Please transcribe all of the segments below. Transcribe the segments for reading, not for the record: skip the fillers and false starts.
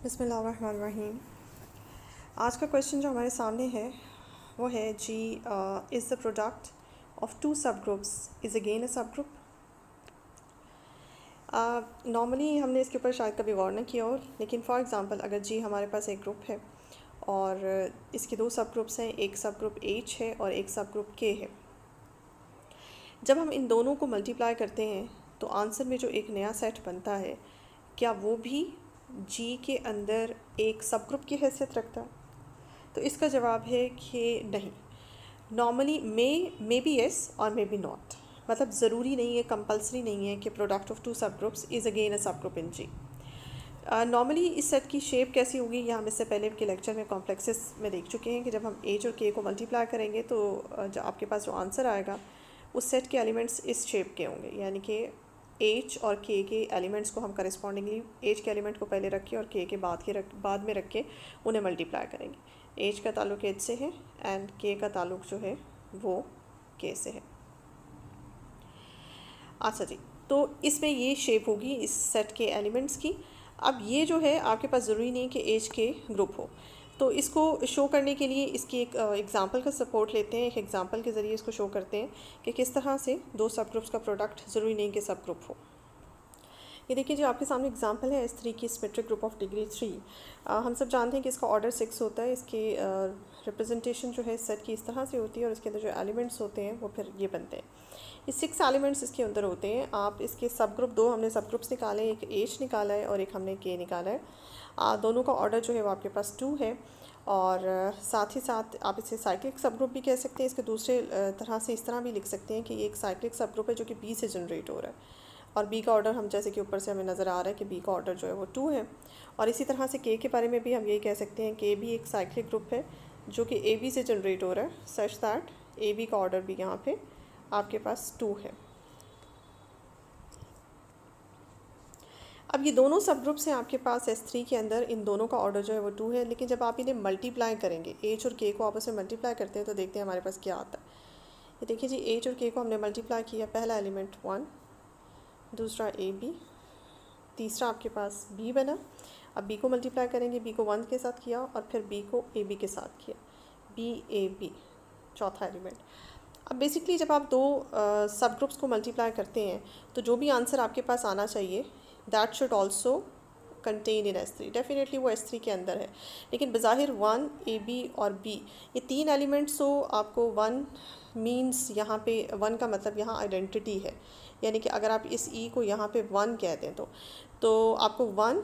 बिस्मिल्लाहिर्रहमानिर्रहीम। आज का क्वेश्चन जो हमारे सामने है वो है जी, is the product of two sub groups is again a sub group. Normally हमने इसके ऊपर शायद कभी गौर ना किया हो, लेकिन फॉर एग्ज़ाम्पल अगर जी हमारे पास एक ग्रुप है और इसके दो सब ग्रुप्स हैं, एक सब ग्रुप H है और एक सब ग्रुप K है। जब हम इन दोनों को मल्टीप्लाई करते हैं तो आंसर में जो एक नया सेट बनता है, क्या वो भी जी के अंदर एक सब ग्रुप की हैसियत रखता है? तो इसका जवाब है कि नहीं। नॉर्मली मे बी येस और मे बी नॉट, मतलब ज़रूरी नहीं है, कंपल्सरी नहीं है कि product of two sub groups is again a sub group in ji. Normally इस सेट की शेप कैसी होगी, यह हम इससे पहले के लेक्चर में कॉम्प्लेक्सेस में देख चुके हैं कि जब हम एच और के को मल्टीप्लाई करेंगे तो जो आपके पास जो आंसर आएगा उस सेट के एलिमेंट्स इस शेप के होंगे, यानी कि एच और के एलिमेंट्स को हम करस्पॉन्डिंगली एच के एलिमेंट को पहले रख के और के बाद में रख के उन्हें मल्टीप्लाई करेंगे। एच का ताल्लुक एच से है एंड के का ताल्लुक जो है वो के से है। अच्छा जी, तो इसमें ये शेप होगी इस सेट के एलिमेंट्स की। अब ये जो है आपके पास ज़रूरी नहीं कि एच के ग्रुप हो, तो इसको शो करने के लिए इसकी एक एग्ज़ाम्पल का सपोर्ट लेते हैं। एक एग्ज़ाम्पल के ज़रिए इसको शो करते हैं कि किस तरह से दो सब ग्रुप्स का प्रोडक्ट ज़रूरी नहीं कि सब ग्रुप हो। ये देखिए जो आपके सामने एग्जांपल है S3 की सिमेट्रिक ग्रुप ऑफ डिग्री 3। हम सब जानते हैं कि इसका ऑर्डर 6 होता है। इसकी रिप्रेजेंटेशन जो है सेट की इस तरह से होती है और इसके अंदर जो एलिमेंट्स होते हैं वो फिर ये बनते हैं। ये 6 एलिमेंट्स इसके अंदर होते हैं। आप इसके सब ग्रुप, दो हमने सब ग्रुप्स निकाले हैं, एक H निकाला है और एक हमने K निकाला है। दोनों का ऑर्डर जो है वो आपके पास 2 है और साथ ही साथ आप इसे साइक्लिक सब ग्रुप भी कह सकते हैं। इसके दूसरे तरह से इस तरह भी लिख सकते हैं कि ये एक साइक्लिक सब ग्रुप है जो कि B से जनरेट हो रहा है और बी का ऑर्डर हम जैसे कि ऊपर से हमें नज़र आ रहा है कि बी का ऑर्डर जो है वो 2 है। और इसी तरह से के बारे में भी हम यही कह सकते हैं कि भी एक साइक्लिक ग्रुप है जो कि ए बी से जनरेट हो रहा है, सच दैट ए बी का ऑर्डर भी यहाँ पे आपके पास 2 है। अब ये दोनों सब ग्रुप्स हैं आपके पास S3 के अंदर, इन दोनों का ऑर्डर जो है वो 2 है, लेकिन जब आप इन्हें मल्टीप्लाई करेंगे, एच और के को आपस में मल्टीप्लाई करते हैं तो देखते हैं हमारे पास क्या आता है। ये देखिए जी, एच और के को हमने मल्टीप्लाई किया, पहला एलिमेंट 1, दूसरा ए बी, तीसरा आपके पास बी बना। अब बी को मल्टीप्लाई करेंगे, बी को 1 के साथ किया और फिर बी को ए बी के साथ किया, बी ए बी चौथा एलिमेंट। अब बेसिकली जब आप दो सब ग्रुप्स को मल्टीप्लाई करते हैं तो जो भी आंसर आपके पास आना चाहिए that should also contain in S3। Definitely वो S3 के अंदर है, लेकिन बज़ाहिर 1 ए बी और बी ये तीन एलिमेंट्स, तो आपको 1 मीन्स यहाँ पे 1 का मतलब यहाँ आइडेंटिटी है, यानी कि अगर आप इस ई को यहाँ पे 1 कह दें तो आपको 1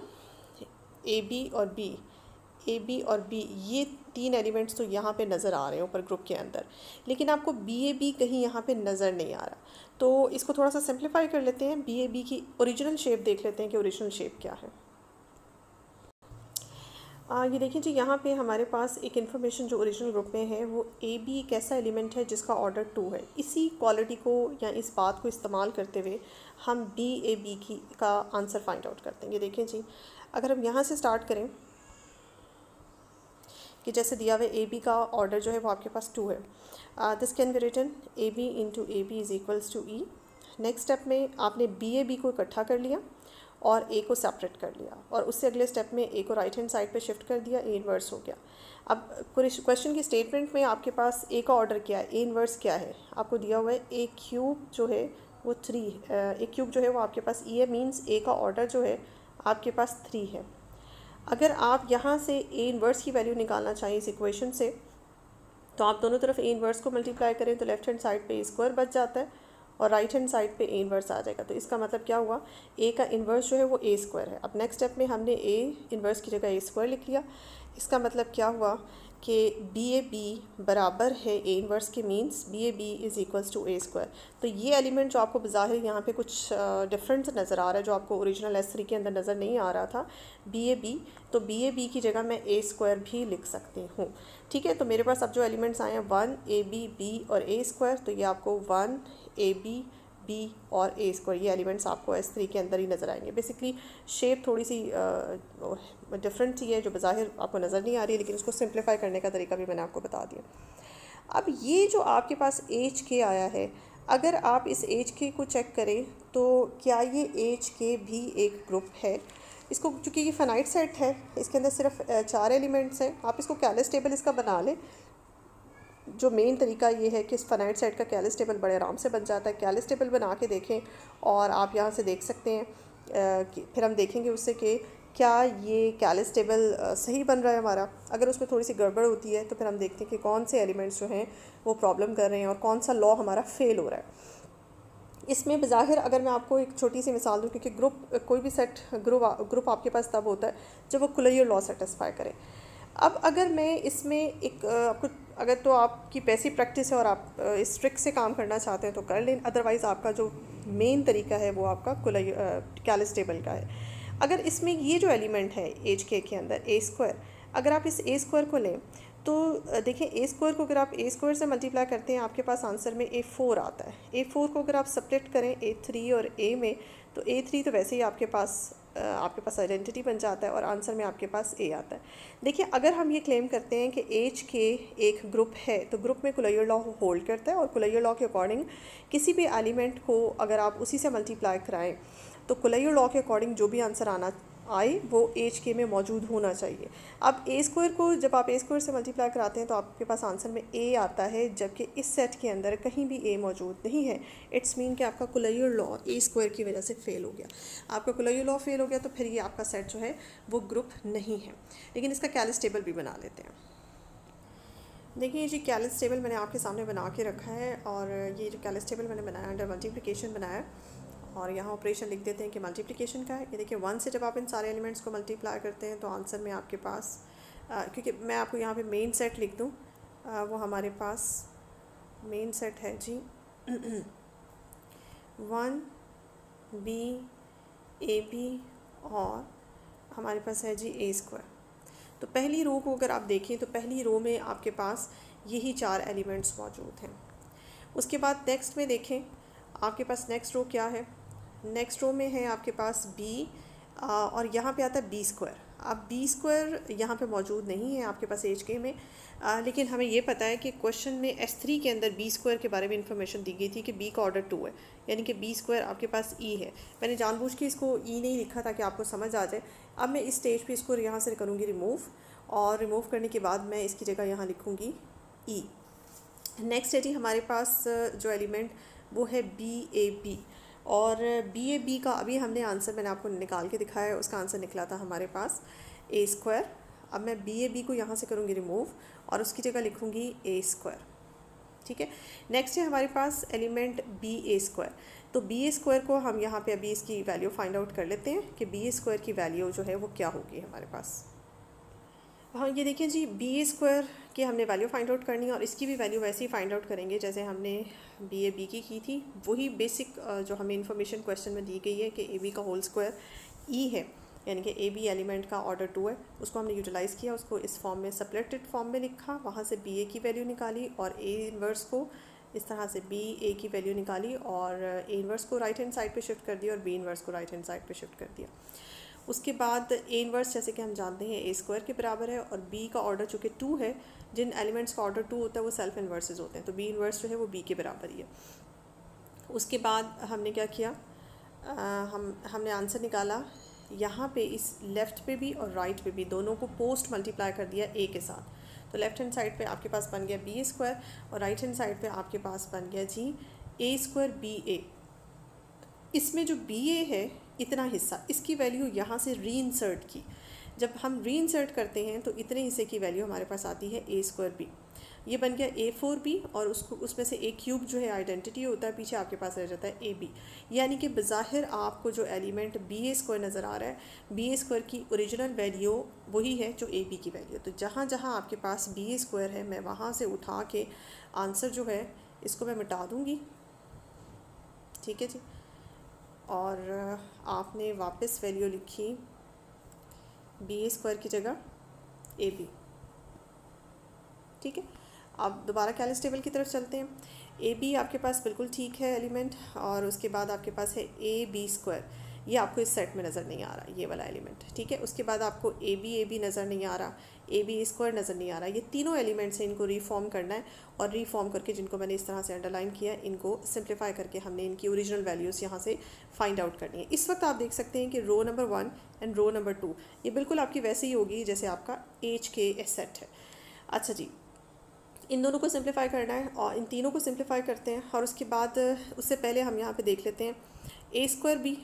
ए बी और बी ये तीन एलिमेंट्स तो यहाँ पे नज़र आ रहे हैं ऊपर ग्रुप के अंदर, लेकिन आपको बी ए बी कहीं यहाँ पे नज़र नहीं आ रहा। तो इसको थोड़ा सा सिंप्लीफाई कर लेते हैं, बी ए बी की ओरिजिनल शेप देख लेते हैं कि ओरिजिनल शेप क्या है। ये देखिए जी, यहाँ पे हमारे पास एक इन्फॉर्मेशन जो ओरिजिनल ग्रुप में है वो ए बी एक ऐसा एलिमेंट है जिसका ऑर्डर 2 है। इसी क्वालिटी को या इस बात को इस्तेमाल करते हुए हम बी ए बी की का आंसर फाइंड आउट करते हैं। ये देखें जी, अगर हम यहाँ से स्टार्ट करें कि जैसे दिया हुआ ए बी का ऑर्डर जो है वो आपके पास 2 है, this can be written a b into a b is equals to e. Next step में आपने बी ए बी को इकट्ठा कर लिया और ए को सेपरेट कर लिया और उससे अगले स्टेप में ए को राइट हैंड साइड पे शिफ्ट कर दिया, ए इन्वर्स हो गया। अब क्वेश्चन की स्टेटमेंट में आपके पास ए का ऑर्डर क्या है, ए इन्वर्स क्या है, आपको दिया हुआ है ए क्यूब जो है वो 3, ए क्यूब जो है वो आपके पास ई है, मीन्स ए का ऑर्डर जो है आपके पास 3 है। अगर आप यहाँ से ए इन्वर्स की वैल्यू निकालना चाहें इस इक्वेशन से, तो आप दोनों तरफ ए इन्वर्स को मल्टीप्लाई करें तो लेफ्ट हैंड साइड पे ए स्क्वायर बच जाता है और राइट हैंड साइड पे ए इन्वर्स आ जाएगा। तो इसका मतलब क्या हुआ, ए का इन्वर्स जो है वो ए स्क्वायर है। अब नेक्स्ट स्टेप में हमने ए इन्वर्स की जगह ए स्क्वायर लिख लिया। इसका मतलब क्या हुआ कि बी ए बी बराबर है ए इन्वर्स के, means b a b is equals to a square. तो ये एलिमेंट जो आपको बज़ाहिर यहाँ पे कुछ डिफरेंट नज़र आ रहा है, जो आपको ओरिजिनल S3 के अंदर नज़र नहीं आ रहा था, बी ए बी, तो बी ए बी की जगह मैं ए स्क्वायर भी लिख सकती हूँ। ठीक है, तो मेरे पास अब जो एलिमेंट्स आए हैं 1 ए बी बी और ए स्क्वायर, तो ये आपको 1 ए बी बी और ए स्क्वायर ये एलिमेंट्स आपको S3 के अंदर ही नज़र आएंगे। बेसिकली शेप थोड़ी सी डिफरेंट सी है जो बज़ाहिर आपको नज़र नहीं आ रही है, लेकिन उसको सिंप्लीफाई करने का तरीका भी मैंने आपको बता दिया। अब ये जो आपके पास एच के आया है, अगर आप इस एच के को चेक करें तो क्या ये एच के भी एक ग्रुप है? इसको चूँकि ये फाइनाइट सेट है, इसके अंदर सिर्फ 4 एलिमेंट्स हैं, आप इसको कैलिस टेबल इसका बना लें। जो मेन तरीका ये है कि इस फाइनाइट सेट का कैलिस टेबल बड़े आराम से बन जाता है। कैलिस टेबल बना के देखें और आप यहाँ से देख सकते हैं कि फिर हम देखेंगे उससे कि क्या ये कैलिस टेबल सही बन रहा है हमारा। अगर उसमें थोड़ी सी गड़बड़ होती है तो फिर हम देखते हैं कि कौन से एलिमेंट्स जो हैं वो प्रॉब्लम कर रहे हैं और कौन सा लॉ हमारा फेल हो रहा है। इसमें बज़ाहिर अगर मैं आपको एक छोटी सी मिसाल दूँ, क्योंकि कोई भी सेट ग्रुप आपके पास तब होता है जब वो कुलैयर लॉ सेटिस्फाई करे। अब अगर मैं इसमें एक आपको अगर तो आपकी पैसी प्रैक्टिस है और आप इस ट्रिक से काम करना चाहते हैं तो कर लें, अदरवाइज़ आपका जो मेन तरीका है वो आपका कैलिस टेबल का है। अगर इसमें ये जो एलिमेंट है एज के अंदर ए स्क्वायर, अगर आप इस ए स्क्वायर को लें तो देखें ए स्क्वायर को अगर आप ए स्क्वायर से मल्टीप्लाई करते हैं आपके पास आंसर में A4 आता है। A4 को अगर आप सेपरेट करें A3 और A में तो A3 तो वैसे ही आपके पास आइडेंटिटी बन जाता है और आंसर में आपके पास A आता है। देखिए अगर हम ये क्लेम करते हैं कि एज के एक ग्रुप है तो ग्रुप में कुलैयर लॉ होल्ड करता है और कुलैयर लॉ के अकॉर्डिंग किसी भी एलिमेंट को अगर आप उसी से मल्टीप्लाई कराएं तो कुलैयर लॉ के अकॉर्डिंग जो भी आंसर आए वो एज के में मौजूद होना चाहिए। अब ए स्क्वायर को जब आप ए स्क्वायर से मल्टीप्लाई कराते हैं तो आपके पास आंसर में ए आता है, जबकि इस सेट के अंदर कहीं भी ए मौजूद नहीं है। इट्स मीन कि आपका कुलैयर लॉ ए स्क्वायर की वजह से फ़ेल हो गया। आपका कुलैयर लॉ फेल हो गया तो फिर ये आपका सेट जो है वो ग्रुप नहीं है। लेकिन इसका कैलिस टेबल भी बना लेते हैं। देखिए जी कैलिस टेबल मैंने आपके सामने बना के रखा है और ये जो कैलिस टेबल मैंने बनाया अंडर मल्टीप्लिकेशन बनाया और यहाँ ऑपरेशन लिख देते हैं कि मल्टीप्लिकेशन का है। ये देखिए 1 से जब आप इन सारे एलिमेंट्स को मल्टीप्लाई करते हैं तो आंसर में आपके पास क्योंकि मैं आपको यहाँ पे मेन सेट लिख दूँ, वो हमारे पास मेन सेट है जी 1 B A B और हमारे पास है जी A स्क्वायर। तो पहली रो को अगर आप देखें तो पहली रो में आपके पास यही 4 एलिमेंट्स मौजूद हैं। उसके बाद नेक्स्ट में देखें आपके पास नेक्स्ट रो क्या है। नेक्स्ट रो में है आपके पास B और यहाँ पे आता है B स्क्वायर। अब B स्क्वायर यहाँ पे मौजूद नहीं है आपके पास एज के में, लेकिन हमें ये पता है कि क्वेश्चन में S3 के अंदर B स्क्वायर के बारे में इंफॉर्मेशन दी गई थी कि B का ऑर्डर 2 है, यानी कि B स्क्वायर आपके पास E है। मैंने जानबूझ के इसको E नहीं लिखा ताकि आपको समझ आ जाए। अब मैं इस स्टेज पे इसको यहाँ से करूँगी रिमूव और रिमूव करने के बाद मैं इसकी जगह यहाँ लिखूँगी E। नेक्स्ट है जी हमारे पास जो एलिमेंट वो है BAB और BAB का अभी हमने आंसर मैंने आपको निकाल के दिखाया है, उसका आंसर निकला था हमारे पास A स्क्वायर। अब मैं BAB को यहाँ से करूँगी रिमूव और उसकी जगह लिखूँगी A स्क्वायर। ठीक है। नेक्स्ट है हमारे पास एलिमेंट BA स्क्वायर। तो BA स्क्वायर को हम यहाँ पे अभी इसकी वैल्यू फाइंड आउट कर लेते हैं कि BA स्क्वायर की वैल्यू जो है वो क्या होगी हमारे पास। हाँ ये देखिए जी BA स्क्वायर की हमने वैल्यू फाइंड आउट करनी है और इसकी भी वैल्यू वैसे ही फाइंड आउट करेंगे जैसे हमने BAB की थी। वही बेसिक जो हमें इन्फॉर्मेशन क्वेश्चन में दी गई है कि AB का होल स्क्वायर E है, यानी कि AB एलिमेंट का ऑर्डर 2 है, उसको हमने यूटिलाइज़ किया, उसको इस फॉर्म में सेपरेटेड फॉर्म में लिखा, वहाँ से BA की वैल्यू निकाली और A इन्वर्स को इस तरह से BA की वैल्यू निकाली और A इन्वर्स को राइट हैंड साइड पे शिफ्ट कर दिया और B इन्वर्स को राइट हैंड साइड पे शिफ्ट कर दिया। उसके बाद A इन्वर्स जैसे कि हम जानते हैं A स्क्वायर के बराबर है और B का ऑर्डर चूँकि 2 है, जिन एलिमेंट्स का ऑर्डर 2 होता है वो सेल्फ इन्वर्सेस होते हैं, तो B इन्वर्स जो है वो B के बराबर ही है। उसके बाद हमने क्या किया, हमने आंसर निकाला, यहाँ पे इस लेफ़्ट पे भी और राइट पे भी दोनों को पोस्ट मल्टीप्लाई कर दिया A के साथ। तो लेफ़्ट हैंड साइड पे आपके पास बन गया B स्क्वायर और राइट हैंड साइड पे आपके पास बन गया जी A स्क्वायर BA। इसमें जो BA है इतना हिस्सा, इसकी वैल्यू यहाँ से रीइंसर्ट की, जब हम रीइंसर्ट करते हैं तो इतने हिस्से की वैल्यू हमारे पास आती है A स्क्वायर B। ये बन गया A4B और उसमें से A क्यूब जो है आइडेंटिटी होता है, पीछे आपके पास रह जाता है AB। यानी कि बज़ाहिर आपको जो एलिमेंट BA स्क्वायर नज़र आ रहा है, BA स्क्वायर की ओरिजिनल वैल्यू वही है जो AB की वैल्यू। तो जहाँ जहाँ आपके पास BA स्क्वायर है मैं वहाँ से उठा के आंसर जो है इसको मैं मिटा दूँगी। ठीक है जी। और आपने वापस वैल्यू लिखी BA स्क्वायर की जगह AB। ठीक है। अब दोबारा कैलिस टेबल की तरफ चलते हैं। AB आपके पास बिल्कुल ठीक है एलिमेंट और उसके बाद आपके पास है AB स्क्वायर। ये आपको इस सेट में नज़र नहीं आ रहा, ये वाला एलिमेंट, ठीक है। उसके बाद आपको ए बी नज़र नहीं आ रहा, ए बी स्क्वायर नज़र नहीं आ रहा। ये तीनों एलिमेंट्स हैं, इनको रीफॉर्म करना है, और रीफॉर्म करके जिनको मैंने इस तरह से अंडरलाइन किया है, इनको सिंप्लीफाई करके हमने इनकी ओरिजिनल वैल्यूज़ यहाँ से फाइंड आउट करनी है। इस वक्त आप देख सकते हैं कि row number 1 and row number 2 ये बिल्कुल आपकी वैसे ही होगी जैसे आपका एच के सेट है। अच्छा जी, इन दोनों को सिंप्लीफाई करना है और इन तीनों को सिंप्लीफाई करते हैं, और उसके बाद उससे पहले हम यहाँ पे देख लेते हैं ए स्क्वायर बी,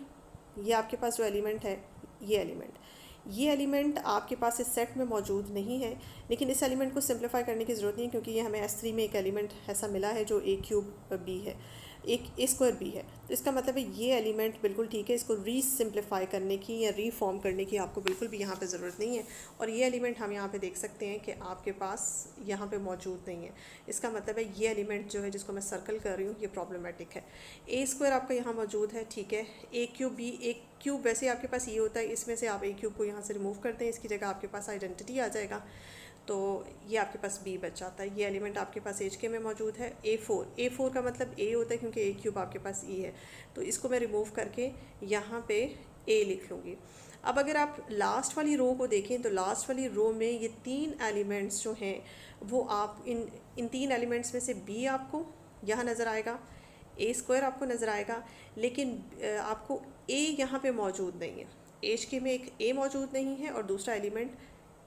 ये आपके पास जो एलिमेंट है, ये एलिमेंट आपके पास इस सेट में मौजूद नहीं है, लेकिन इस एलिमेंट को सिंप्लीफाई करने की ज़रूरत नहीं है, क्योंकि ये हमें S3 में एक एलिमेंट ऐसा मिला है जो ए क्यूब बी है, एक ए स्क्वायर बी है। तो इसका मतलब है ये एलिमेंट बिल्कुल ठीक है, इसको रीसिम्प्लीफाई करने की या रीफॉर्म करने की आपको बिल्कुल भी यहाँ पे ज़रूरत नहीं है। और ये एलिमेंट हम यहाँ पे देख सकते हैं कि आपके पास यहाँ पे मौजूद नहीं है। इसका मतलब है ये एलिमेंट जो है, जिसको मैं सर्कल कर रही हूँ, ये प्रॉब्लमेटिक है। ए स्क्वायर आपका यहाँ मौजूद है, ठीक है। ए क्यूब बी, ए क्यूब वैसे आपके पास ये होता है, इसमें से आप ए क्यूब को यहाँ से रिमूव करते हैं, इसकी जगह आपके पास आइडेंटिटी आ जाएगा, तो ये आपके पास बी बच जाता है। ये एलिमेंट आपके पास एच के में मौजूद है। ए फोर का मतलब ए होता है, क्योंकि ए क्यूब आपके पास ई है, तो इसको मैं रिमूव करके यहाँ पे ए लिख लूँगी। अब अगर आप लास्ट वाली रो को देखें, तो लास्ट वाली रो में ये तीन एलिमेंट्स जो हैं, वो आप इन तीन एलिमेंट्स में से बी आपको यहाँ नज़र आएगा, ए स्क्वायर आपको नज़र आएगा, लेकिन आपको ए यहाँ पे मौजूद नहीं है। एच के में एक ए मौजूद नहीं है और दूसरा एलिमेंट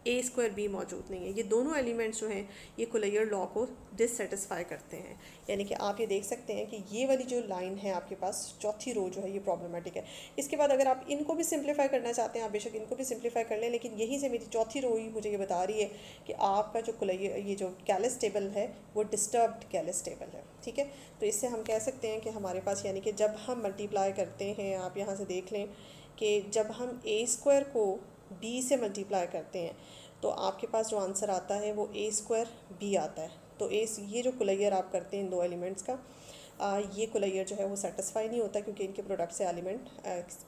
ए स्क्वायर बी मौजूद नहीं है। ये दोनों एलिमेंट्स जो हैं, ये कुलैयर लॉ को डिससेटिस्फाई करते हैं। यानी कि आप ये देख सकते हैं कि ये वाली जो लाइन है आपके पास, चौथी रो जो है, ये प्रॉब्लमेटिक है। इसके बाद अगर आप इनको भी सिंप्लीफाई करना चाहते हैं, आप बेशक इनको भी सिंप्लीफाई कर लें, लेकिन यहीं से मेरी चौथी रो ही मुझे ये बता रही है कि आपका जो कुलैयर, ये जो कैलस टेबल है, वो डिस्टर्ब्ड कैलस टेबल है, ठीक है। तो इससे हम कह सकते हैं कि हमारे पास, यानी कि जब हम मल्टीप्लाई करते हैं, आप यहाँ से देख लें कि जब हम ए स्क्वायर को बी से मल्टीप्लाई करते हैं, तो आपके पास जो आंसर आता है वो ए स्क्वायर बी आता है। तो ये जो कुलैयर आप करते हैं इन दो एलिमेंट्स का, ये कुलैयर जो है वो सेटिस्फाई नहीं होता, क्योंकि इनके प्रोडक्ट से एलिमेंट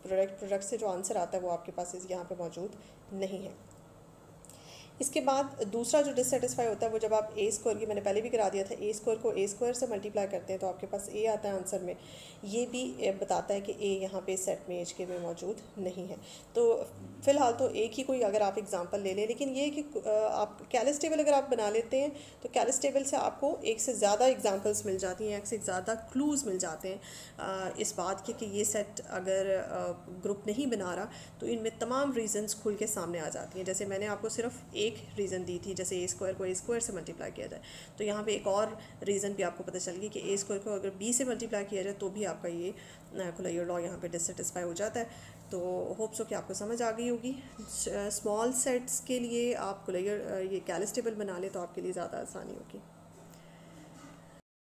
प्रोडक्ट से जो आंसर आता है वो आपके पास यहाँ पे मौजूद नहीं है। इसके बाद दूसरा जो डिससेटिस्फाई होता है, वो जब आप ए स्क्वायर की, मैंने पहले भी करा दिया था, ए स्क्वायर को ए स्क्वायर से मल्टीप्लाई करते हैं, तो आपके पास ए आता है आंसर में। ये भी बताता है कि ए यहाँ पे सेट में एच के में मौजूद नहीं है। तो फ़िलहाल तो एक ही कोई अगर आप एग्जांपल ले लें, लेकिन ये कि आप कैलस टेबल अगर आप बना लेते हैं, तो कैलस टेबल से आपको एक से ज़्यादा एग्जांपल्स मिल जाती हैं, एक से ज़्यादा क्लूज़ मिल जाते हैं इस बात के कि ये सेट अगर ग्रुप नहीं बना रहा, तो इनमें तमाम रीज़न्स खुल के सामने आ जाती हैं। जैसे मैंने आपको सिर्फ एक रीज़न दी थी, जैसे ए स्क्वायर को ए स्क्वायर से मल्टीप्लाई किया जाए, तो यहाँ पे एक और रीज़न भी आपको पता चल गई कि ए स्क्वायर को अगर बी से मल्टीप्लाई किया जाए, तो भी आपका ये कुलैयर लॉ यहाँ पे डिससेटिस्फाई हो जाता है। तो होप्स हो कि आपको समझ आ गई होगी। स्मॉल सेट्स के लिए आप कुलैयर ये कैलस टेबल बना ले, तो आपके लिए ज़्यादा आसानी होगी।